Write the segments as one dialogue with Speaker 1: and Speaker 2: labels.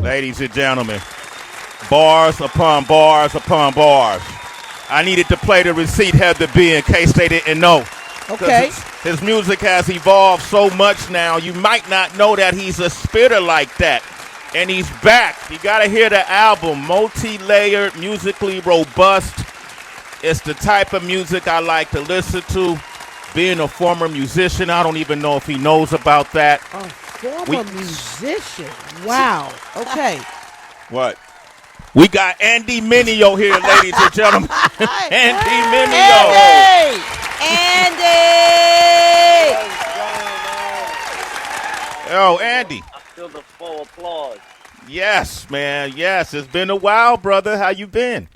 Speaker 1: Ladies and gentlemen, bars upon bars upon bars. I needed to play the receipt Heather B in case they didn't know.
Speaker 2: Okay.
Speaker 1: His music has evolved so much now. You might not know that he's a spitter like that. And he's back. You got to hear the album. Multi-layered, musically robust. It's the type of music I like to listen to. Being a former musician, I don't even know if he knows about that.
Speaker 2: A former musician. Wow. Okay.
Speaker 1: What? We got Andy Mineo here, ladies and gentlemen. Andy Mineo.
Speaker 2: Andy.
Speaker 1: Yo, Andy.
Speaker 3: I feel the full applause.
Speaker 1: Yes, man. Yes. It's been a while, brother. How you been?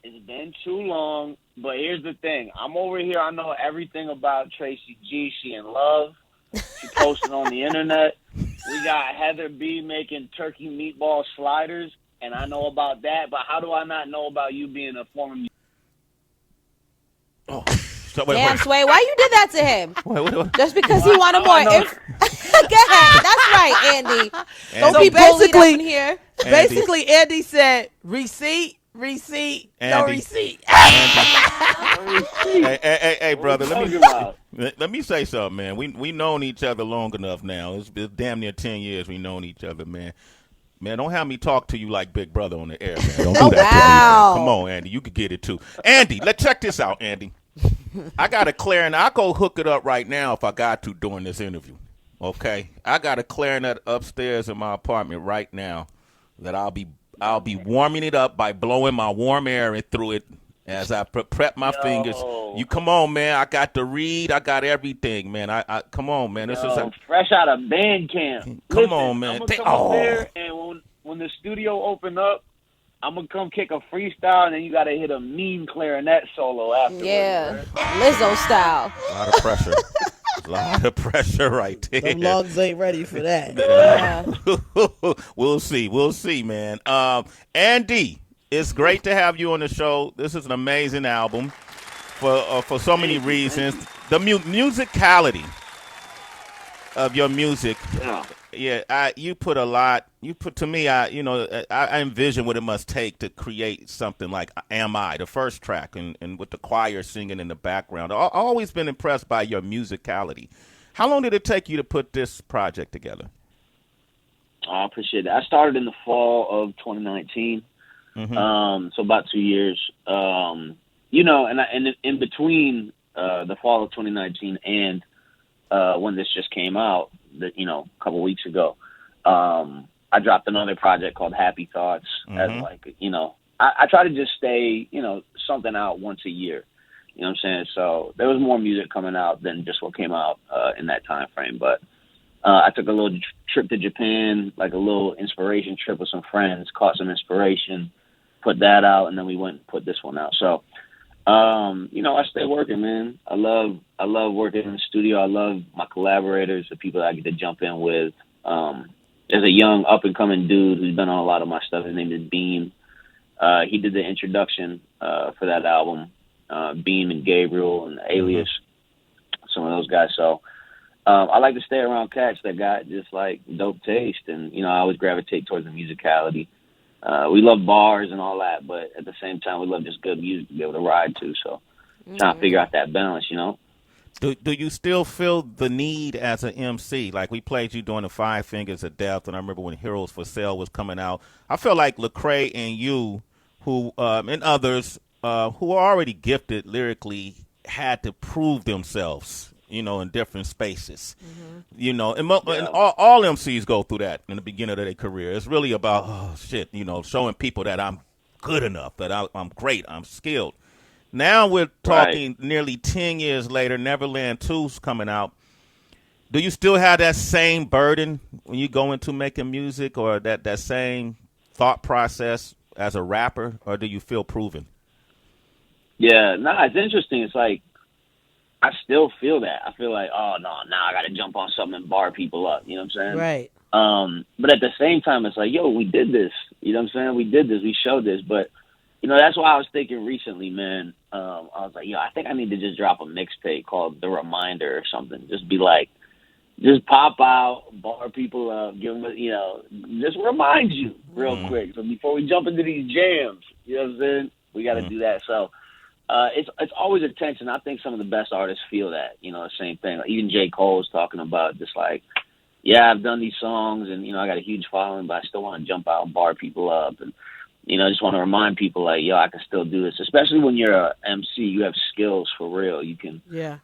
Speaker 3: It's been too long, but here's the thing. I'm over here. I know everything about Tracy G. She in love. She posted on the internet. We got Heather B making turkey meatball sliders, and I know about that. But how do I not know about you being a former?
Speaker 1: Oh, so wait.
Speaker 4: Damn, Sway, why you did that to him?
Speaker 1: Wait.
Speaker 4: Just because he wanted more. Go ahead. That's right, Andy. Don't be bullied up in here.
Speaker 2: Basically, Andy said receipt. No receipt.
Speaker 1: Hey, brother. Let me say something, man. We known each other long enough now. It's been damn near 10 years we known each other, man. Man, don't have me talk to you like Big Brother on the air, man. Don't do that to me, man. Come on, Andy. You could get it, too. Andy, let's check this out, Andy. I got a clarinet. I'll go hook it up right now if I got to during this interview, okay? I got a clarinet upstairs in my apartment right now that I'll be warming it up by blowing my warm air through it as I prep my fingers. You come on, man. I got the reed. I got everything, man. I come on, man. This is
Speaker 3: fresh out of band camp.
Speaker 1: Come on, man.
Speaker 3: I'm gonna come up there, and when the studio open up, I'm gonna come kick a freestyle, and then you gotta hit a mean clarinet solo afterwards.
Speaker 4: Yeah, right? Lizzo style.
Speaker 1: A lot of pressure. A lot of pressure right there.
Speaker 2: The lungs ain't ready for that.
Speaker 4: Yeah.
Speaker 1: We'll see, man. Andy, it's great to have you on the show. This is an amazing album for so many reasons. The musicality of your music. Yeah, you put a lot. You put to me. I envision what it must take to create something like "Am I," the first track, and with the choir singing in the background. I've always been impressed by your musicality. How long did it take you to put this project together?
Speaker 3: I appreciate it. I started in the fall of 2019, so about 2 years. And in between the fall of 2019 and when this just came out, a couple weeks ago, I dropped another project called Happy Thoughts. As I try to just stay, something out once a year. You know what I'm saying? So there was more music coming out than just what came out in that time frame. But I took a little trip to Japan, like a little inspiration trip with some friends, caught some inspiration, put that out, and then we went and put this one out. So, I stay working, man. I love working in the studio. I love my collaborators, the people that I get to jump in with. There's a young up-and-coming dude who's been on a lot of my stuff. His name is Beam. He did the introduction for that album, Beam and Gabriel and Alias, some of those guys. So I like to stay around cats that got just, like, dope taste. And, I always gravitate towards the musicality. We love bars and all that, but at the same time, we love just good music to be able to ride to. So trying to figure out that balance,
Speaker 1: Do you still feel the need as an MC? Like we played you during the Five Fingers of Death, and I remember when Heroes for Sale was coming out. I feel like Lecrae and you, who and others who are already gifted lyrically, had to prove themselves, in different spaces. And all MCs go through that in the beginning of their career. It's really about showing people that I'm good enough, that I'm great, I'm skilled. Now we're talking nearly 10 years later, Neverland 2's coming out. Do you still have that same burden when you go into making music, or that same thought process as a rapper, or do you feel proven?
Speaker 3: Yeah, it's interesting. It's like I still feel that. I feel like, oh, no, now I got to jump on something and bar people up. You know what I'm saying?
Speaker 2: Right.
Speaker 3: But at the same time, it's like, yo, we did this. You know what I'm saying? We did this. We showed this. But, that's why I was thinking recently, man. I was like, I think I need to just drop a mixtape called The Reminder or something. Just be like, just pop out, bar people up, give them, just remind you real quick. So before we jump into these jams, you know what I'm saying? We got to do that. So it's always a tension. I think some of the best artists feel that, the same thing. Like even J. Cole's talking about just like, yeah, I've done these songs and, I got a huge following, but I still want to jump out and bar people up. And, I just want to remind people like, yo, I can still do this. Especially when you're a MC, you have skills for real. You can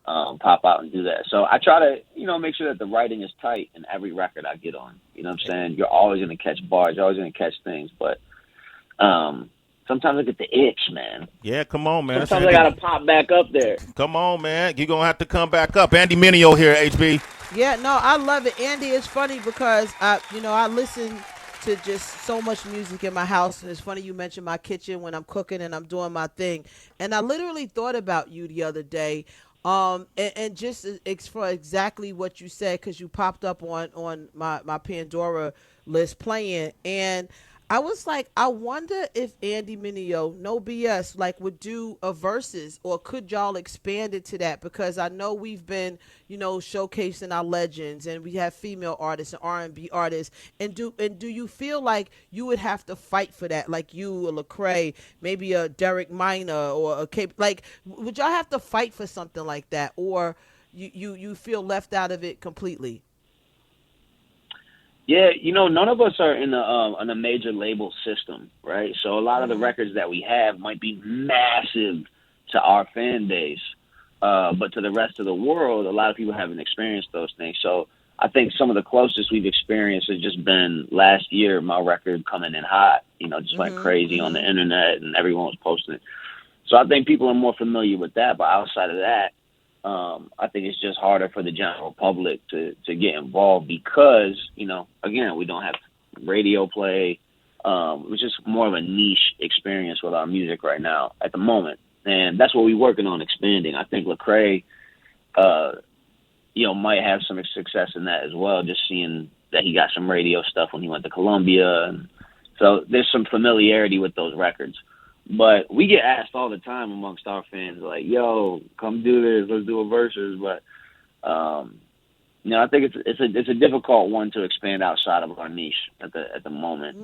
Speaker 3: pop out and do that. So I try to, make sure that the writing is tight in every record I get on. You know what I'm saying? You're always going to catch bars. You're always going to catch things. But sometimes I get the itch, man.
Speaker 1: Yeah, come on, man.
Speaker 3: Sometimes I got to pop back up there.
Speaker 1: Come on, man. You're going to have to come back up. Andy Mineo here, HB.
Speaker 2: Yeah, no, I love it. Andy, it's funny because I listen to just so much music in my house. And it's funny you mentioned my kitchen when I'm cooking and I'm doing my thing. And I literally thought about you the other day. And just for exactly what you said, because you popped up on my Pandora list playing. And I was like, I wonder if Andy Mineo, no BS, like would do a verses, or could y'all expand it to that? Because I know we've been, showcasing our legends, and we have female artists and R&B artists. And do you feel like you would have to fight for that, like you or Lecrae, maybe a Derek Minor or a Cape? Like, would y'all have to fight for something like that, or you feel left out of it completely?
Speaker 3: Yeah, none of us are in a major label system, right? So a lot of the records that we have might be massive to our fan base, but to the rest of the world, a lot of people haven't experienced those things. So I think some of the closest we've experienced has just been last year, my record coming in hot, just went crazy on the internet and everyone was posting it. So I think people are more familiar with that, but outside of that, I think it's just harder for the general public to get involved because, again, we don't have radio play. It's just more of a niche experience with our music right now at the moment. And that's what we're working on expanding. I think Lecrae, might have some success in that as well, just seeing that he got some radio stuff when he went to Columbia. And so there's some familiarity with those records. But we get asked all the time amongst our fans, like, yo, come do this, let's do a versus. But, I think it's a difficult one to expand outside of our niche at the moment.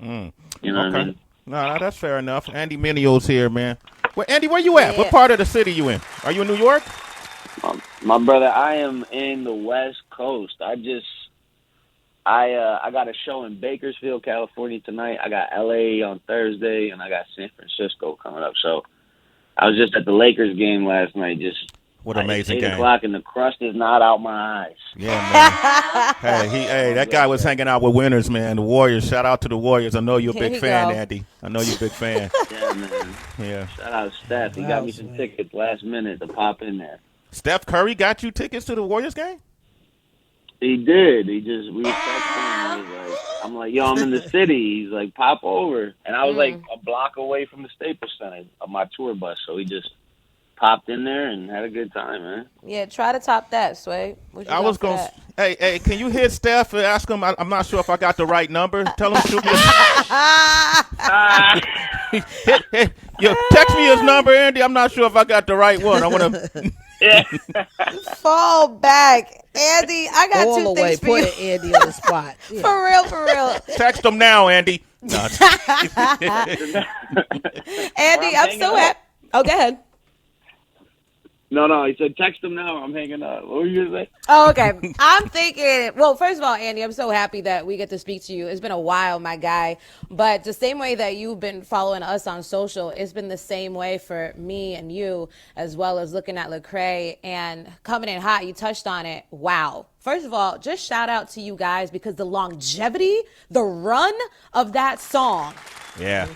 Speaker 3: You know what I mean?
Speaker 1: No, that's fair enough. Andy Mineo's here, man. Well, Andy, where you at? What part of the city you in? Are you in New York?
Speaker 3: My brother, I am in the West Coast. I got a show in Bakersfield, California tonight. I got LA on Thursday, and I got San Francisco coming up. So I was just at the Lakers game last night.
Speaker 1: What an amazing game.
Speaker 3: 8 o'clock, and the crust is not out my eyes.
Speaker 1: Yeah, man. hey, that guy was hanging out with winners, man. The Warriors. Shout out to the Warriors. I know you're a big fan, Andy. I know you're a big fan.
Speaker 3: Yeah, man.
Speaker 1: Yeah.
Speaker 3: Shout out to Steph. He got me some tickets last minute to pop in there.
Speaker 1: Steph Curry got you tickets to the Warriors game?
Speaker 3: He did. We were texting. I'm like, yo, I'm in the city. He's like, pop over. And I was like a block away from the Staples Center of my tour bus. So he just popped in there and had a good time, man.
Speaker 4: Yeah, try to top that, Sway.
Speaker 1: I was going to, hey, can you hit Steph and ask him? I'm not sure if I got the right number. Tell him shoot me. Yo, text me his number, Andy. I'm not sure if I got the right one. I want to.
Speaker 4: Fall back, Andy. I got
Speaker 2: all
Speaker 4: two things for you.
Speaker 2: Put Andy on the spot. Yeah.
Speaker 4: For real.
Speaker 1: Text him now, Andy. No.
Speaker 4: Andy, I'm so happy. Oh, go ahead.
Speaker 3: No, he said text him now. I'm hanging up. What were you going to say?
Speaker 4: Oh, okay. I'm thinking, well, first of all, Andy, I'm so happy that we get to speak to you. It's been a while, my guy. But the same way that you've been following us on social, it's been the same way for me and you, as well as looking at Lecrae and coming in hot. You touched on it. Wow. First of all, just shout out to you guys because the longevity, the run of that song.
Speaker 1: Yeah.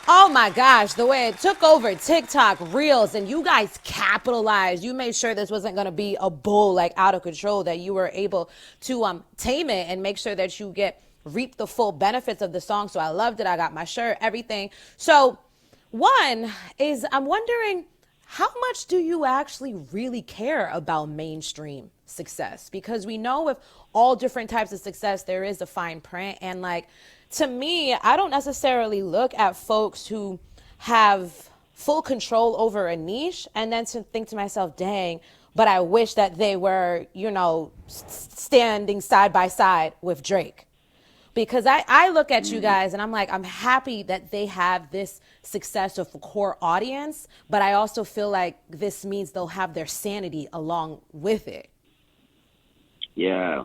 Speaker 4: Oh my gosh, the way it took over TikTok, Reels, and you guys capitalized. You made sure this wasn't going to be a bull like out of control, that you were able to tame it and make sure that you reap the full benefits of the song. So I loved it. I got my shirt, everything. So one is I'm wondering, how much do you actually really care about mainstream success? Because we know with all different types of success, there is a fine print. And like, to me, I don't necessarily look at folks who have full control over a niche and then to think to myself, dang, but I wish that they were, standing side by side with Drake. Because I look at you guys and I'm like, I'm happy that they have this success of a core audience, but I also feel like this means they'll have their sanity along with it.
Speaker 3: Yeah.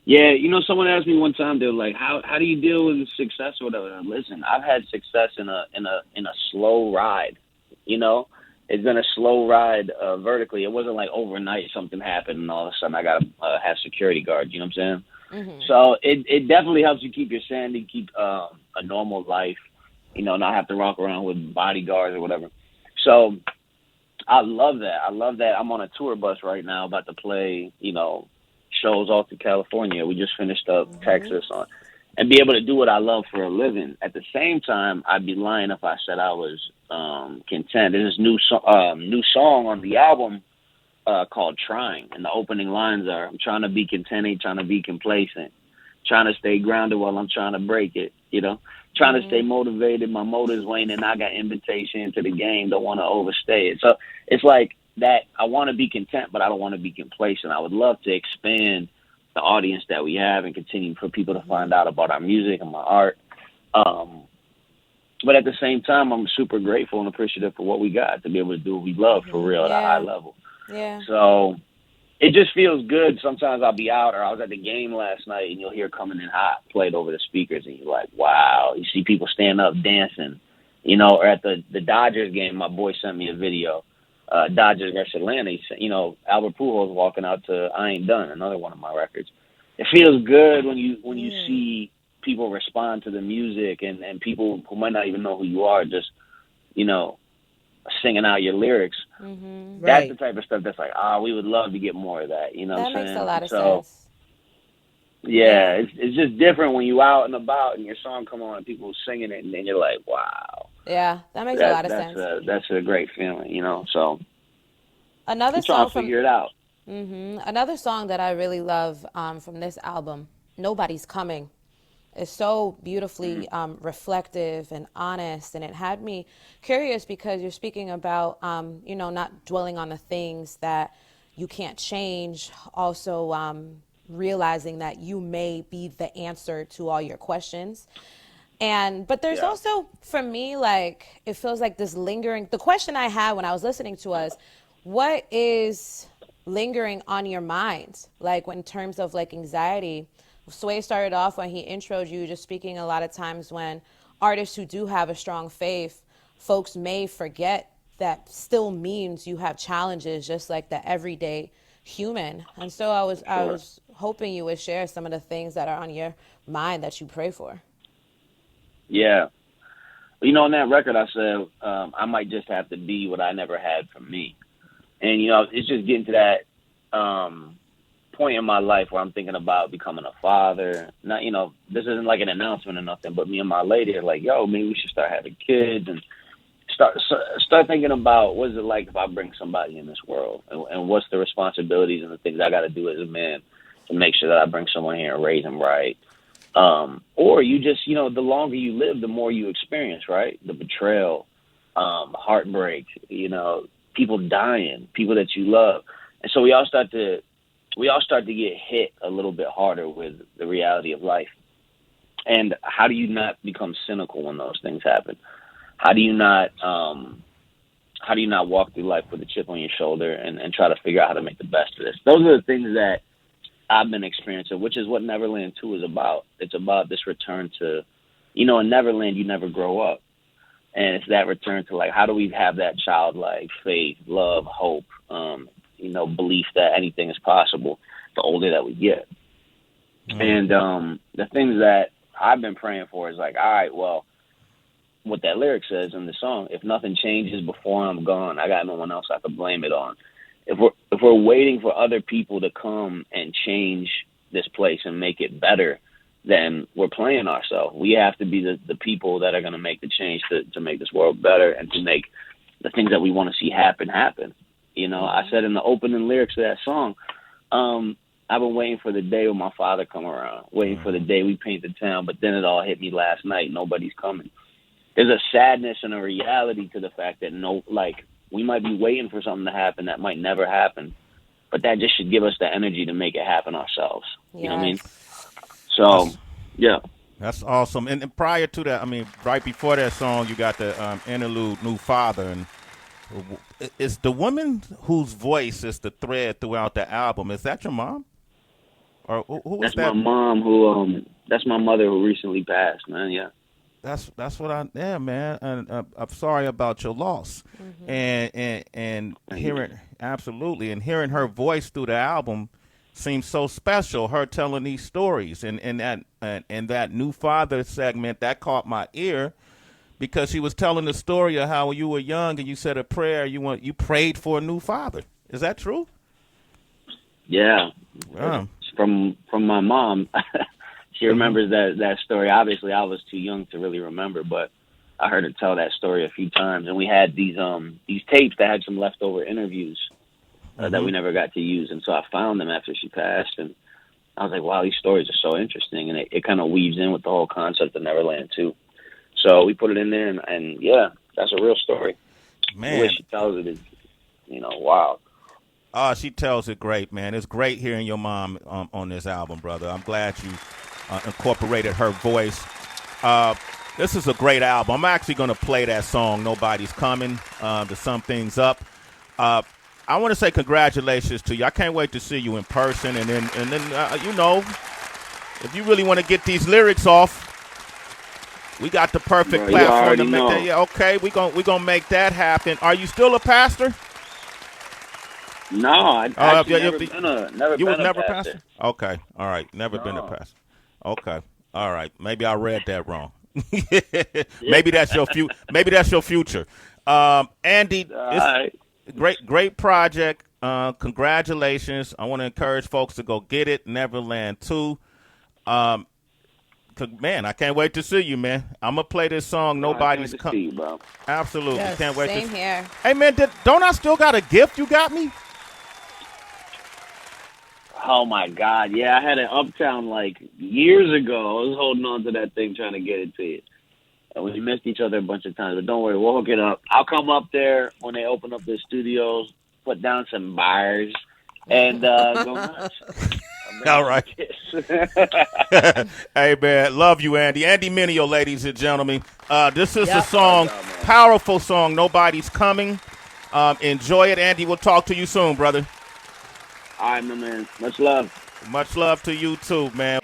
Speaker 3: Yeah, someone asked me one time, they were like, how do you deal with success or whatever? And listen, I've had success in a slow ride, It's been a slow ride vertically. It wasn't like overnight something happened and all of a sudden I got to have security guards, you know what I'm saying? Mm-hmm. So it definitely helps you keep your sanity, keep a normal life, not have to walk around with bodyguards or whatever. So I love that. I'm on a tour bus right now about to play, shows all through California. We just finished up Texas and be able to do what I love for a living. At the same time, I'd be lying if I said I was content. There's this new song on the album called Trying, and the opening lines are, I'm trying to be content, ain't trying to be complacent, trying to stay grounded while I'm trying to break it, trying to stay motivated, my motor's waning, I got invitation into the game, don't want to overstay it. So it's like that. I want to be content, but I don't want to be complacent. I would love to expand the audience that we have and continue for people to find out about our music and my art. But at the same time, I'm super grateful and appreciative for what we got to be able to do what we love for real at a high level.
Speaker 4: Yeah.
Speaker 3: So it just feels good. Sometimes I'll be out, or I was at the game last night and you'll hear Coming in Hot played over the speakers and you're like, wow, you see people stand up dancing, or at the Dodgers game, my boy sent me a video. Dodgers versus Atlanta, Albert Pujols walking out to I Ain't Done, another one of my records. It feels good when you see people respond to the music and people who might not even know who you are just, singing out your lyrics.
Speaker 2: Mm-hmm.
Speaker 3: That's
Speaker 2: Right.
Speaker 3: the type of stuff that's like, we would love to get more of that. You know what I'm saying?
Speaker 4: That makes a lot of sense.
Speaker 3: Yeah, it's just different when you out and about and your song come on and people singing it and then you're like, wow.
Speaker 4: Yeah, that makes a lot of sense.
Speaker 3: That's a great feeling, So
Speaker 4: another
Speaker 3: I'm trying
Speaker 4: song
Speaker 3: to figure it out.
Speaker 4: Another song that I really love from this album, Nobody's Coming. It's so beautifully reflective and honest, and it had me curious because you're speaking about, not dwelling on the things that you can't change, also realizing that you may be the answer to all your questions. But there's also, for me, like, it feels like this lingering, the question I had when I was listening to us, what is lingering on your mind? Like, in terms of like anxiety, Sway started off when he introed you, just speaking a lot of times when artists who do have a strong faith, folks may forget that still means you have challenges just like the everyday human. And so I was hoping you would share some of the things that are on your mind that you pray for.
Speaker 3: Yeah. On that record, I said, I might just have to be what I never had for me. And, it's just getting to that point in my life where I'm thinking about becoming a father. Not, this isn't like an announcement or nothing, but me and my lady are like, yo, maybe we should start having kids and start thinking about what is it like if I bring somebody in this world and what's the responsibilities and the things I got to do as a man to make sure that I bring someone here and raise them right. Or you just, the longer you live, the more you experience, right? The betrayal, heartbreak, people dying, people that you love. And so we all start to get hit a little bit harder with the reality of life. And how do you not become cynical when those things happen? How do you not walk through life with a chip on your shoulder and try to figure out how to make the best of this? Those are the things that I've been experiencing, which is what Neverland 2 is about. It's about this return to, in Neverland, you never grow up. And it's that return to, like, how do we have that childlike faith, love, hope, belief that anything is possible the older that we get. Mm-hmm. And the things that I've been praying for is like, all right, well, what that lyric says in the song, if nothing changes before I'm gone, I got no one else I could blame it on. If we're waiting for other people to come and change this place and make it better, then we're playing ourselves. We have to be the people that are going to make the change to make this world better and to make the things that we want to see happen. I said in the opening lyrics of that song, I've been waiting for the day when my father come around, waiting for the day we paint the town, but then it all hit me last night. Nobody's coming. There's a sadness and a reality to the fact that we might be waiting for something to happen that might never happen. but that just should give us the energy to make it happen ourselves. You know what I mean?
Speaker 4: Yes.
Speaker 3: So, yeah.
Speaker 1: That's awesome. And prior to that, I mean, right before that song, you got the interlude, New Father. And it's the woman whose voice is the thread throughout the album. Is that your mom? Or who is
Speaker 3: That's
Speaker 1: that?
Speaker 3: my mom who, that's my mother who recently passed, man. Yeah.
Speaker 1: That's what yeah, man. And I'm sorry about your loss. And hearing absolutely and hearing her voice through the album seems so special. Her telling these stories and that New Father segment that caught my ear because she was telling the story of how when you were young and you said a prayer, you prayed for a new father. Is that true?
Speaker 3: Yeah.
Speaker 1: Yeah.
Speaker 3: From my mom. She remembers that story. Obviously, I was too young to really remember, but I heard her tell that story a few times. And we had these tapes that had some leftover interviews that we never got to use. And so I found them after she passed, and I was like, wow, these stories are so interesting. And it kind of weaves in with the whole concept of Neverland, too. So we put it in there, and yeah, that's a real story.
Speaker 1: Man.
Speaker 3: The way she tells it is, wild.
Speaker 1: Oh, she tells it great, man. It's great hearing your mom on this album, brother. I'm glad you incorporated her voice. This is a great album. I'm actually going to play that song, Nobody's Coming, to sum things up. I want to say congratulations to you. I can't wait to see you in person. And then if you really want to get these lyrics off, we got the perfect platform to make that. Yeah, okay, we're gonna make that happen. Are you still a pastor?
Speaker 3: No, I've never been a pastor.
Speaker 1: Okay, all right, never been a pastor. Okay, all right. Maybe I read that wrong. Maybe that's your Maybe that's your future. Andy, great project. Congratulations. I want to encourage folks to go get it. Neverland 2. Man, I can't wait to see you, man. I'm gonna play this song. Nobody's coming. Absolutely,
Speaker 4: yes,
Speaker 1: can't wait.
Speaker 4: Same here.
Speaker 1: Hey, man, don't I still got a gift you got me?
Speaker 3: Oh my God! Yeah, I had an Uptown like years ago. I was holding on to that thing, trying to get it to you. And we missed each other a bunch of times, but don't worry, we'll hook it up. I'll come up there when they open up their studios, put down some bars, and go nuts.
Speaker 1: All right. Hey, man, love you, Andy. Andy Mineo, ladies and gentlemen. This is the song, powerful song, Nobody's Coming. Enjoy it, Andy. We'll talk to you soon, brother.
Speaker 3: All right, my man. Much love.
Speaker 1: Much love to you, too, man.